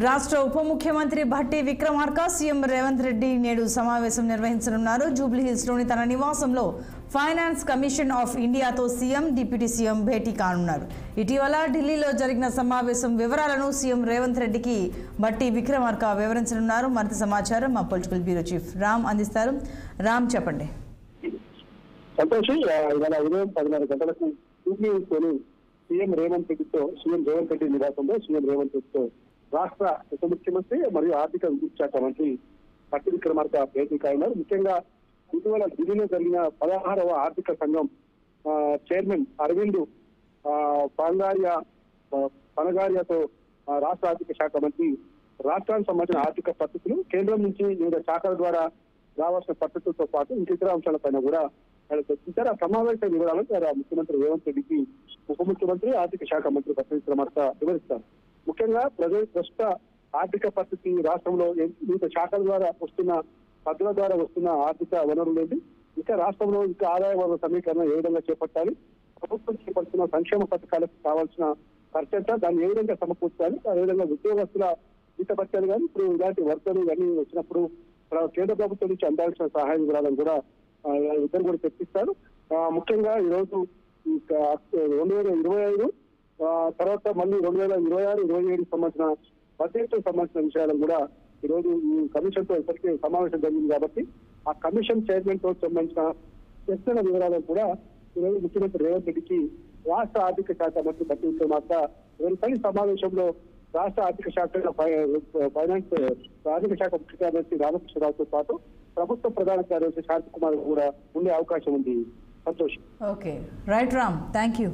రాష్ట్ర ఉప ముఖ్యమంత్రి భట్టి విక్రమార్క సీఎం రేవంత్ రెడ్డి నేడు సమావేశం నిర్వహించనున్నారు. జూబ్లీహిల్స్లోని తన నివాసంలో ఫైనాన్స్ కమిషన్ ఆఫ్ ఇండియాతో సీఎం, డిప్యూటీ సీఎం భేటీ కానున్నారు. ఇటీవల ఢిల్లీలో జరిగిన సమావేశం వివరాలను సీఎం రేవంత్ రెడ్డికి భట్టి విక్రమార్క వివరించనున్నారు. మరింత సమాచారం మా పొలిటికల్ బ్యూరో చీఫ్ రామ్ అందిస్తారు. రామ్, చెప్పండి. సంతోషి, ఇవాళ ఉదయం 10:30 గంటలకు జూబ్లీహిల్స్లోని సీఎం రేవంత్ రెడ్డి నివాసంలో సీఎం రేవంత్ రెడ్డితో రాష్ట్ర ఉప ముఖ్యమంత్రి మరియు ఆర్థిక విద్యుత్ శాఖ మంత్రి భట్టి విక్రమార్క భేటీ కానున్నారు. ముఖ్యంగా ఇటీవల ఢిల్లీలో జరిగిన 16వ ఆర్థిక సంఘం చైర్మన్ అరవింద్ పనగారియాతో రాష్ట్ర ఆర్థిక శాఖ మంత్రి రాష్ట్రానికి సంబంధించిన ఆర్థిక పద్ధతులు, కేంద్రం నుంచి వివిధ శాఖల ద్వారా రావాల్సిన పద్ధతులతో పాటు ఇతర అంశాలపైన కూడా చర్చించారు. ఆ సమావేశ వివరాలను ముఖ్యమంత్రి రేవంత్ రెడ్డికి ఉప ముఖ్యమంత్రి ఆర్థిక శాఖ మంత్రి భట్టి విక్రమార్క వివరిస్తారు. ముఖ్యంగా ప్రస్తుత ఆర్థిక పరిస్థితి, రాష్ట్రంలో వివిధ శాఖల ద్వారా వస్తున్న పద్ధతుల ద్వారా వస్తున్న ఆర్థిక వనరులు ఏంటి, ఇంకా రాష్ట్రంలో ఇంకా ఆదాయ వనరుల సమీకరణ ఏ విధంగా చేపట్టాలి, ప్రభుత్వం చేపడుతున్న సంక్షేమ పథకాలకు కావాల్సిన ఖర్చంతా దాన్ని ఏ విధంగా సమకూర్చాలి, అదేవిధంగా ఉద్యోగస్తుల జీతభత్యాలు కానీ ఇప్పుడు ఇలాంటి వర్తలు ఇవన్నీ వచ్చినప్పుడు కేంద్ర ప్రభుత్వం నుంచి అందాల్సిన సహాయ వివరాలను కూడా ఇద్దరు కూడా చర్చిస్తారు. ముఖ్యంగా ఈరోజు 2025 తర్వాత మళ్ళీ 2026, 2027 సంబంధించిన బడ్జెట్ సంబంధించిన విషయాలను కూడా ఈరోజు ఈ కమిషన్ తో ఇప్పటికే సమావేశం జరిగింది కాబట్టి ఆ కమిషన్ చైర్మన్ తో సంబంధించిన చర్చల వివరాలను కూడా ఈరోజు ముఖ్యమంత్రి రేవంత్ రెడ్డికి రాష్ట్ర ఆర్థిక శాఖ మంత్రి భట్టి విక్రమార్క తొలి సమావేశంలో రాష్ట్ర ఆర్థిక శాఖ ఫైనాన్స్ ఆర్థిక శాఖ ముఖ్య కార్యదర్శి రామకృష్ణరావుతో పాటు ప్రభుత్వ ప్రధాన కార్యదర్శి శాంతి కుమార్ కూడా ఉండే అవకాశం ఉంది. Santosh. Okay, right Ram, thank you.